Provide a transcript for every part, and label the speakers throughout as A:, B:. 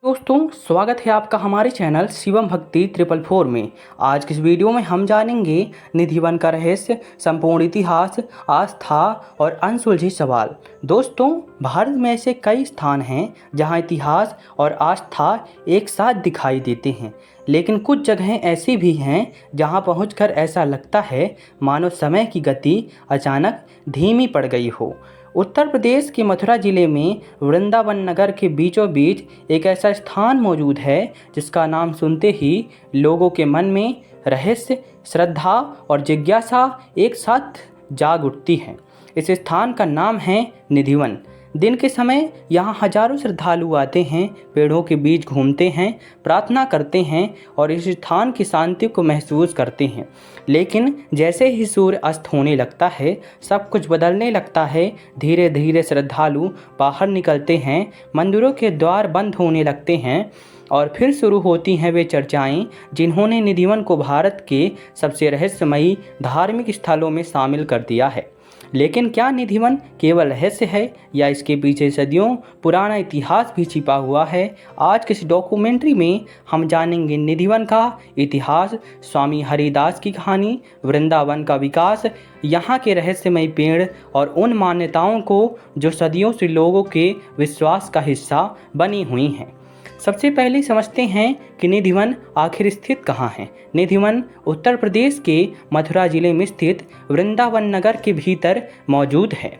A: दोस्तों, स्वागत है आपका हमारे चैनल शिवम भक्ति 444 में। आज की इस वीडियो में हम जानेंगे निधिवन का रहस्य, संपूर्ण इतिहास, आस्था और अनसुलझे सवाल। दोस्तों, भारत में ऐसे कई स्थान हैं जहां इतिहास और आस्था एक साथ दिखाई देते हैं, लेकिन कुछ जगहें ऐसी भी हैं जहां पहुंचकर ऐसा लगता है मानो समय की गति अचानक धीमी पड़ गई हो। उत्तर प्रदेश के मथुरा जिले में वृंदावन नगर के बीचों बीच एक ऐसा स्थान मौजूद है जिसका नाम सुनते ही लोगों के मन में रहस्य, श्रद्धा और जिज्ञासा एक साथ जाग उठती है। इस स्थान का नाम है निधिवन। दिन के समय यहाँ हजारों श्रद्धालु आते हैं, पेड़ों के बीच घूमते हैं, प्रार्थना करते हैं और इस स्थान की शांति को महसूस करते हैं। लेकिन जैसे ही सूर्य अस्त होने लगता है, सब कुछ बदलने लगता है। धीरे धीरे श्रद्धालु बाहर निकलते हैं, मंदिरों के द्वार बंद होने लगते हैं और फिर शुरू होती हैं वे चर्चाएं जिन्होंने निधिवन को भारत के सबसे रहस्यमयी धार्मिक स्थलों में शामिल कर दिया है। लेकिन क्या निधिवन केवल रहस्य है या इसके पीछे सदियों पुराना इतिहास भी छिपा हुआ है? आज के इस डॉक्यूमेंट्री में हम जानेंगे निधिवन का इतिहास, स्वामी हरिदास की कहानी, वृंदावन का विकास, यहाँ के रहस्यमय पेड़ और उन मान्यताओं को जो सदियों से लोगों के विश्वास का हिस्सा बनी हुई हैं। सबसे पहले समझते हैं कि निधिवन आखिर स्थित कहाँ है। निधिवन उत्तर प्रदेश के मथुरा जिले में स्थित वृंदावन नगर के भीतर मौजूद है।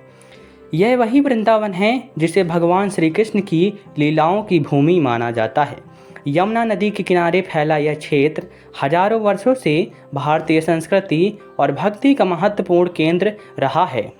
A: यह वही वृंदावन है जिसे भगवान श्री कृष्ण की लीलाओं की भूमि माना जाता है। यमुना नदी के किनारे फैला यह क्षेत्र हजारों वर्षों से भारतीय संस्कृति और भक्ति का महत्वपूर्ण केंद्र रहा है।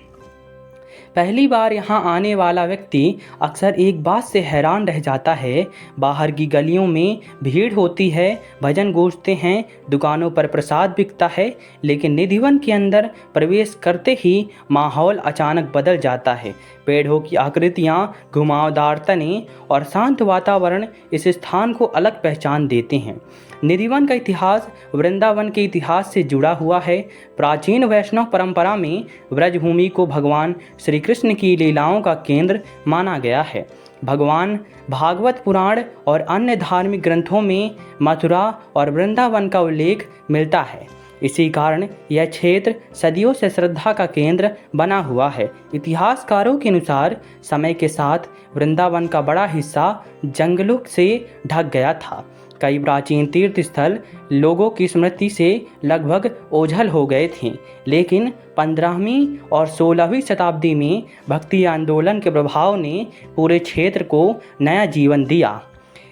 A: पहली बार यहाँ आने वाला व्यक्ति अक्सर एक बात से हैरान रह जाता है। बाहर की गलियों में भीड़ होती है, भजन गूंजते हैं, दुकानों पर प्रसाद बिकता है, लेकिन निधिवन के अंदर प्रवेश करते ही माहौल अचानक बदल जाता है। पेड़ों की आकृतियाँ, घुमावदार तने और शांत वातावरण इस स्थान को अलग पहचान देते हैं। निधिवन का इतिहास वृंदावन के इतिहास से जुड़ा हुआ है। प्राचीन वैष्णव परंपरा में ब्रजभूमि को भगवान श्री कृष्ण की लीलाओं का केंद्र माना गया है। भगवान भागवत पुराण और अन्य धार्मिक ग्रंथों में मथुरा और वृंदावन का उल्लेख मिलता है। इसी कारण यह क्षेत्र सदियों से श्रद्धा का केंद्र बना हुआ है। इतिहासकारों के अनुसार समय के साथ वृंदावन का बड़ा हिस्सा जंगलों से ढक गया था। कई प्राचीन तीर्थ स्थल लोगों की स्मृति से लगभग ओझल हो गए थे, लेकिन 15वीं और 16वीं शताब्दी में भक्ति आंदोलन के प्रभाव ने पूरे क्षेत्र को नया जीवन दिया।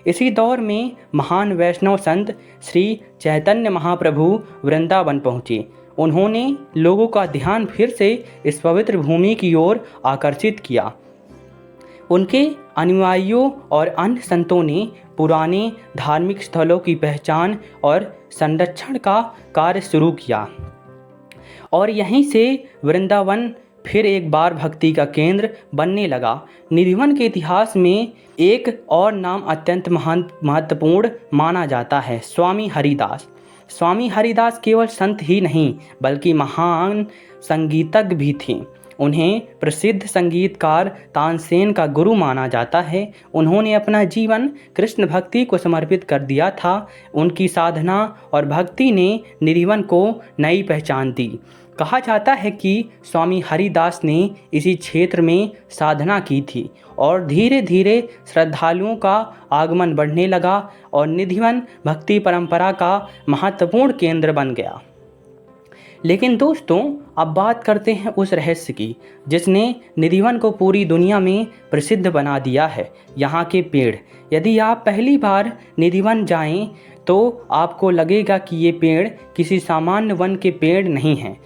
A: इसी दौर में महान वैष्णव संत श्री चैतन्य महाप्रभु वृंदावन पहुँचे। उन्होंने लोगों का ध्यान फिर से इस पवित्र भूमि की ओर आकर्षित किया। उनके अनुयायियों और अन्य संतों ने पुराने धार्मिक स्थलों की पहचान और संरक्षण का कार्य शुरू किया और यहीं से वृंदावन फिर एक बार भक्ति का केंद्र बनने लगा। निधिवन के इतिहास में एक और नाम अत्यंत महत्वपूर्ण माना जाता है, स्वामी हरिदास। स्वामी हरिदास केवल संत ही नहीं बल्कि महान संगीतज्ञ भी थे। उन्हें प्रसिद्ध संगीतकार तानसेन का गुरु माना जाता है। उन्होंने अपना जीवन कृष्ण भक्ति को समर्पित कर दिया था। उनकी साधना और भक्ति ने निधिवन को नई पहचान दी। कहा जाता है कि स्वामी हरिदास ने इसी क्षेत्र में साधना की थी और धीरे धीरे श्रद्धालुओं का आगमन बढ़ने लगा और निधिवन भक्ति परंपरा का महत्वपूर्ण केंद्र बन गया। लेकिन दोस्तों, अब बात करते हैं उस रहस्य की जिसने निधिवन को पूरी दुनिया में प्रसिद्ध बना दिया है, यहाँ के पेड़। यदि आप पहली बार निधिवन जाएं तो आपको लगेगा कि ये पेड़ किसी सामान्य वन के पेड़ नहीं हैं।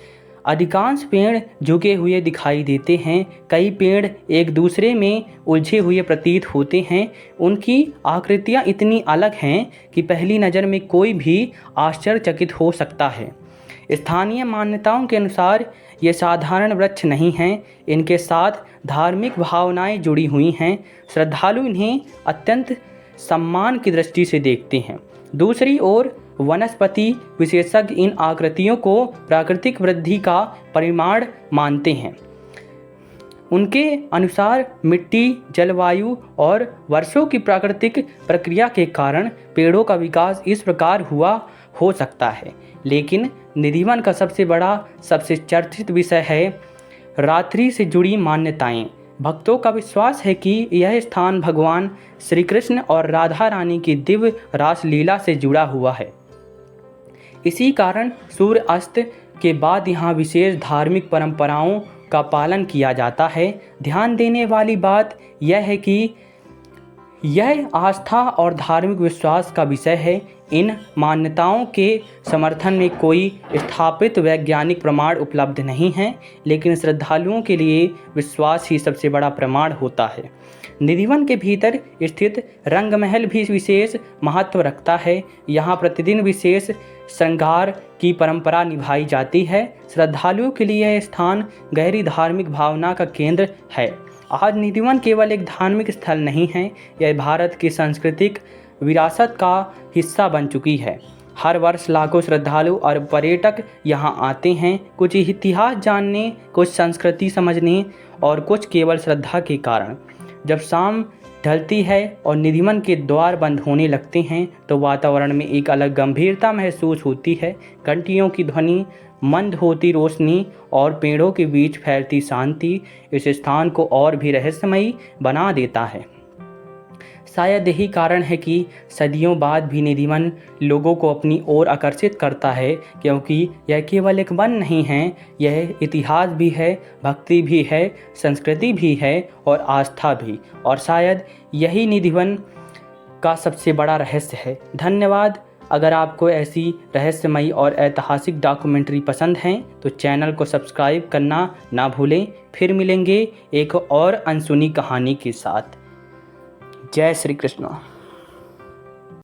A: अधिकांश पेड़ झुके हुए दिखाई देते हैं। कई पेड़ एक दूसरे में उलझे हुए प्रतीत होते हैं। उनकी आकृतियाँ इतनी अलग हैं कि पहली नज़र में कोई भी आश्चर्यचकित हो सकता है। स्थानीय मान्यताओं के अनुसार ये साधारण वृक्ष नहीं हैं, इनके साथ धार्मिक भावनाएं जुड़ी हुई हैं। श्रद्धालु इन्हें अत्यंत सम्मान की दृष्टि से देखते हैं। दूसरी ओर वनस्पति विशेषज्ञ इन आकृतियों को प्राकृतिक वृद्धि का परिमाण मानते हैं। उनके अनुसार मिट्टी, जलवायु और वर्षों की प्राकृतिक प्रक्रिया के कारण पेड़ों का विकास इस प्रकार हुआ हो सकता है। लेकिन निधिवन का सबसे चर्चित विषय है रात्रि से जुड़ी मान्यताएं। भक्तों का विश्वास है कि यह स्थान भगवान श्री कृष्ण और राधा रानी की दिव्य रासलीला से जुड़ा हुआ है। इसी कारण सूर्य अस्त के बाद यहाँ विशेष धार्मिक परंपराओं का पालन किया जाता है। ध्यान देने वाली बात यह है कि यह आस्था और धार्मिक विश्वास का विषय है। इन मान्यताओं के समर्थन में कोई स्थापित वैज्ञानिक प्रमाण उपलब्ध नहीं है, लेकिन श्रद्धालुओं के लिए विश्वास ही सबसे बड़ा प्रमाण होता है। निधिवन के भीतर स्थित रंगमहल भी विशेष महत्व रखता है। यहाँ प्रतिदिन विशेष श्रृंगार की परंपरा निभाई जाती है। श्रद्धालुओं के लिए यह स्थान गहरी धार्मिक भावना का केंद्र है। आज निधिवन केवल एक धार्मिक स्थल नहीं है, यह भारत की सांस्कृतिक विरासत का हिस्सा बन चुकी है। हर वर्ष लाखों श्रद्धालु और पर्यटक यहाँ आते हैं, कुछ इतिहास जानने, कुछ संस्कृति समझने और कुछ केवल श्रद्धा के कारण। जब शाम ढलती है और निधिवन के द्वार बंद होने लगते हैं तो वातावरण में एक अलग गंभीरता महसूस होती है। घंटियों की ध्वनि, मंद होती रोशनी और पेड़ों के बीच फैलती शांति इस स्थान को और भी रहस्यमयी बना देता है। शायद यही कारण है कि सदियों बाद भी निधिवन लोगों को अपनी ओर आकर्षित करता है, क्योंकि यह केवल एक वन नहीं है, यह इतिहास भी है, भक्ति भी है, संस्कृति भी है और आस्था भी। और शायद यही निधिवन का सबसे बड़ा रहस्य है। धन्यवाद। अगर आपको ऐसी रहस्यमयी और ऐतिहासिक डॉक्यूमेंट्री पसंद हैं तो चैनल को सब्सक्राइब करना ना भूलें। फिर मिलेंगे एक और अनसुनी कहानी के साथ। जय श्री कृष्ण।